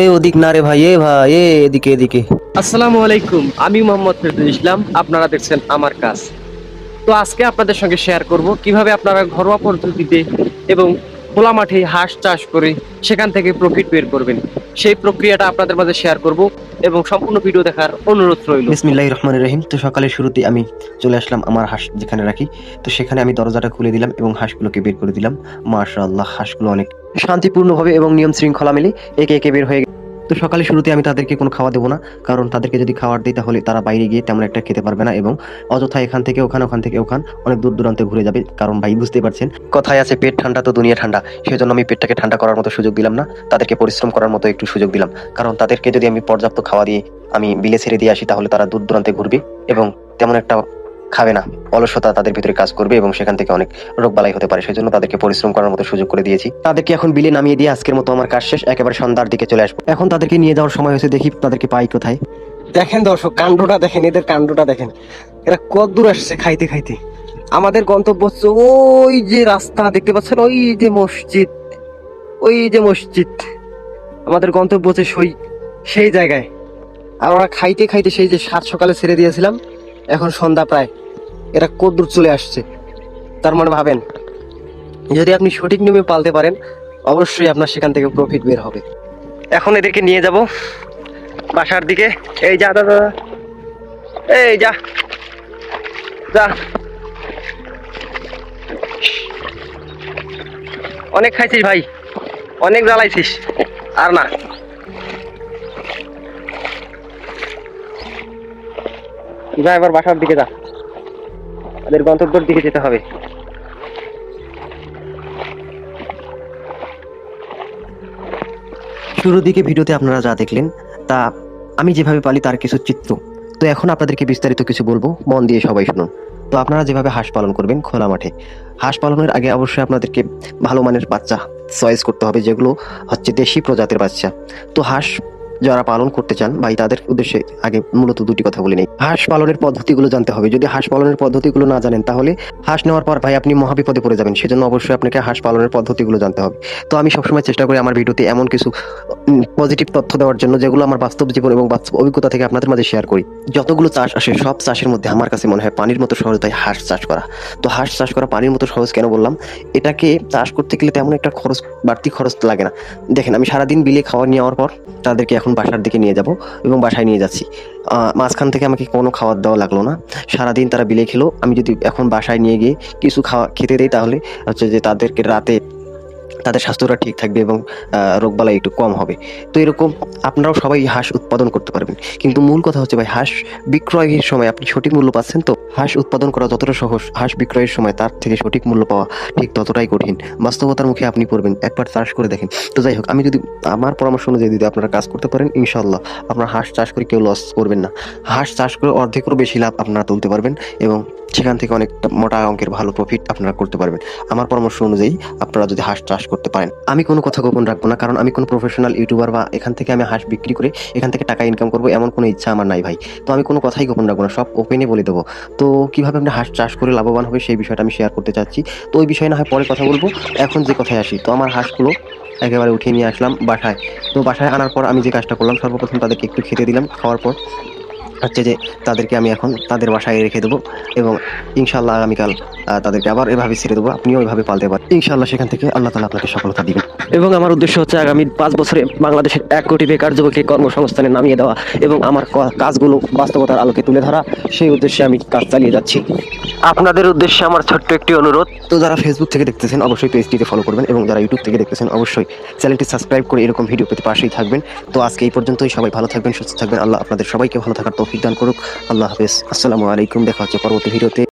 এই ওদিক না রে ভাই, ভাই এদিকে এদিকে। আসসালামু আলাইকুম, আমি মোহাম্মদ ফেরদৌস ইসলাম। আপনারা দেখছেন আমার কাজ। তো আজকে আপনাদের সঙ্গে শেয়ার করব কিভাবে আপনারা ঘরোয়া পদ্ধতিতে এবং খোলা মাঠে হাঁস চাষ করে সেখান থেকে প্রফিট বের করবেন। সেই প্রক্রিয়াটা আপনাদের মাঝে শেয়ার করব এবং সম্পূর্ণ ভিডিও দেখার অনুরোধ রইল। বিসমিল্লাহির রহমানির রহিম। তো সকালের শুরুতে আমি চলে আসলাম আমার হাঁস যেখানে রাখি। তো সেখানে আমি দরজাটা খুলে দিলাম এবং হাঁসগুলোকে বের করে দিলাম। মাশাআল্লাহ, হাঁসগুলো অনেক শান্তিপূর্ণভাবে এবং নিয়ম শৃঙ্খলা মেনে একে একে বের হয়ে গেছে। তো সকালে শুরুতে আমি তাদেরকে কোনো খাওয়া দেবো না, কারণ তাদেরকে যদি খাবার দিই তাহলে তারা বাইরে গিয়ে তেমন একটা খেতে পারবে না এবং অযথা এখান থেকে ওখান, ওখান থেকে ওখান অনেক দূর দূরান্তে ঘুরে যাবে। কারণ ভাই বুঝতেই পারছেন, কথায় আছে পেট ঠান্ডা তো দুনিয়া ঠান্ডা। সেজন্য আমি পেটটাকে ঠান্ডা করার মতো সুযোগ দিলাম না, তাদেরকে পরিশ্রম করার মতো একটু সুযোগ দিলাম। কারণ তাদেরকে যদি আমি পর্যাপ্ত খাওয়া দিয়ে আমি বিলে ছেড়ে দিয়ে আসি তাহলে তারা দূর দূরান্তে ঘুরবে এবং তেমন একটা খাবে না। অলসতা তাদের ভিতরে কাজ করবে এবং সেখান থেকে অনেক রোগবালাই হতে পারে। সেজন্য তাদেরকে পরিশ্রম করার মতো সুযোগ করে দিয়েছি। তাদেরকে এখন বিলে নামিয়ে দিয়ে আজকের মতো আমার কাজ শেষ। একেবারে সন্ধ্যার দিকে চলে আসবো। এখন তাদেরকে নিয়ে যাওয়ার সময় হয়েছে, দেখি তাদেরকে পাই কোথায়। দেখেন দর্শক, কাণ্ডটা দেখেন, এদের কাণ্ডটা দেখেন। এরা কত দূর আসছে খাইতে খাইতে। আমাদের গন্তব্য হচ্ছে ওই যে রাস্তা দেখতে পাচ্ছেন, ওই যে মসজিদ, ওই যে মসজিদ। আমাদের গন্তব্য হচ্ছে সেই জায়গায়। আর ওরা খাইতে খাইতে সেই যে সাত সকালে ছেড়ে দিয়েছিলাম, এখন সন্ধ্যা প্রায়, এরা কত দূর চলে আসছে। তার মানে ভাবেন, যদি আপনি সঠিক নিয়মে পালতে পারেন অবশ্যই আপনার সেখান থেকে প্রফিট বের হবে। এখন এদেরকে নিয়ে যাব বাসার দিকে। এই যা দাদা, এই যা যা। অনেক খাইছিস ভাই, অনেক জ্বালাইছিস, আর না। যা এবার বাসার দিকে যা, আমাদের গন্তব্যের দিকে যেতে হবে। শুরুর দিকে ভিডিওতে আপনারা যা দেখলেন তা আমি যেভাবে পালি তার কিছু চিত্র। তো এখন আপনাদেরকে বিস্তারিত কিছু বলবো, মন দিয়ে সবাই শুনুন। তো আপনারা যেভাবে হাঁস পালন করবেন খোলা মাঠে, হাঁস পালনের আগে অবশ্যই আপনাদেরকে ভালো মানের বাচ্চা চয়েস করতে হবে, যেগুলো হচ্ছে দেশি প্রজাতির বাচ্চা। তো হাঁস যারা পালন করতে চান ভাই, তাদের উদ্দেশ্যে আগে মূলত দুটি কথা বলে নেই। হাঁস পালনের পদ্ধতিগুলো জানতে হবে। যদি হাঁস পালনের পদ্ধতিগুলো না জানেন তাহলে হাঁস নেওয়ার পর ভাই আপনি মহাবিপদে পড়ে যাবেন। সেজন্য অবশ্যই আপনাকে হাঁস পালনের পদ্ধতিগুলো জানতে হবে। তো আমি সবসময় চেষ্টা করি আমার ভিডিওতে এমন কিছু পজিটিভ তথ্য দেওয়ার জন্য, যেগুলো আমার বাস্তব জীবন এবং বাস্তব অভিজ্ঞতা থেকে আপনাদের মাঝে শেয়ার করি। যতগুলো চাষ আসে সব চাষের মধ্যে আমার কাছে মনে হয় পানির মতো সহজ তাই হাঁস চাষ করা। তো হাঁস চাষ করা পানির মতো সহজ কেন বললাম? এটাকে চাষ করতে গেলে তেমন একটা খরচ, বাড়তি খরচ লাগে না। দেখেন, আমি সারাদিন বিলে খাওয়া নেওয়ার পর তাদেরকে এখন বাসার দিকে নিয়ে যাব এবং বাসায় নিয়ে যাচ্ছি। মাঝখান থেকে আমাকে কোনো খাবার দেওয়া লাগলো না। সারাদিন তারা বিলে খেলো। আমি যদি এখন বাসায় নিয়ে গিয়ে কিছু খাওয়া খেতে দেই তাহলে হচ্ছে যে তাদেরকে রাতে তাদের স্বাস্থ্যটা ঠিক থাকবে এবং রোগবালাই একটু কম হবে। তো এরকম আপনারাও সবাই হাঁস উৎপাদন করতে পারবেন। কিন্তু মূল কথা হচ্ছে ভাই, হাঁস বিক্রয়ের সময় আপনি সঠিক মূল্য পাচ্ছেন তো? হাঁস উৎপাদন করা যতটা সহজ, হাঁস বিক্রয়ের সময় তার থেকে সঠিক মূল্য পাওয়া ঠিক ততটাই কঠিন। বাস্তবতার মুখে আপনি পড়বেন, একবার চাষ করে দেখেন। তো যাই হোক, আমি যদি আমার পরামর্শ অনুযায়ী যদি আপনারা কাজ করতে পারেন, ইনশাল্লাহ আপনার হাঁস চাষ করে কেউ লস করবেন না। হাঁস চাষ করে অর্ধেকেরও বেশি লাভ আপনারা তুলতে পারবেন এবং সেখান থেকে অনেক মোটা অঙ্কের ভালো প্রফিট আপনারা করতে পারবেন। আমার পরামর্শ অনুযায়ী আপনারা যদি হাঁস চাষ করতে পারেন, আমি কোনো কথা গোপন রাখবো না, কারণ আমি কোনো প্রফেশনাল ইউটিউবার বা এখান থেকে আমি হাঁস বিক্রি করে এখান থেকে টাকা ইনকাম করবো এমন কোনো ইচ্ছা আমার নাই ভাই। তো আমি কোনো কথাই গোপন রাখবো না, সব ওপেনে বলে দেবো। তো কিভাবে আপনি হাঁস চাষ করে লাভবান হবে সেই বিষয়টা আমি শেয়ার করতে চাচ্ছি। তো ওই বিষয়ে না হয় পরে কথা বলবো, এখন যে কথায় আসি। তো আমার হাঁসগুলো একেবারে উঠিয়ে নিয়ে আসলাম বাসায়। তো বাসায় আনার পর আমি যে কাজটা করলাম, সর্বপ্রথম তাদেরকে একটু খেতে দিলাম। খাওয়ার পর হচ্ছে যে তাদেরকে আমি এখন তাদের বাসায় রেখে দেবো এবং ইনশাল্লাহ আগামীকাল তাদেরকে আবার এভাবে ছেড়ে দেবো। আপনিও ওইভাবে পালতে পারেন, ইনশাল্লাহ সেখান থেকে আল্লাহ তাআলা আপনাকে সফলতা দিবেন। এবং আমার উদ্দেশ্য হচ্ছে আগামী 5 বছরে বাংলাদেশের 1 কোটি বেকার যুবককে কর্মসংস্থানে নামিয়ে দেওয়া এবং আমার কাজগুলো বাস্তবতার আলোকে তুলে ধরা। সেই উদ্দেশ্যে আমি কাজ চালিয়ে যাচ্ছি। আপনাদের উদ্দেশ্যে আমার ছোট্ট একটি অনুরোধ। তো যারা ফেসবুক থেকে দেখতেছেন অবশ্যই পেজটিকে ফলো করবেন এবং যারা ইউটিউব থেকে দেখতেছেন অবশ্যই চ্যানেলটি সাবস্ক্রাইব করে এরকম ভিডিও পেতে পাশেই থাকবেন। তো আজকে এই পর্যন্তই। সবাই ভালো থাকবেন, সুস্থ থাকবেন। আল্লাহ আপনাদের সবাইকে ভালো থাকার তৌফিক দান করুক। আল্লাহ হাফেজ, আসসালামু আলাইকুম। দেখা হচ্ছে পরবর্তী ভিডিওতে।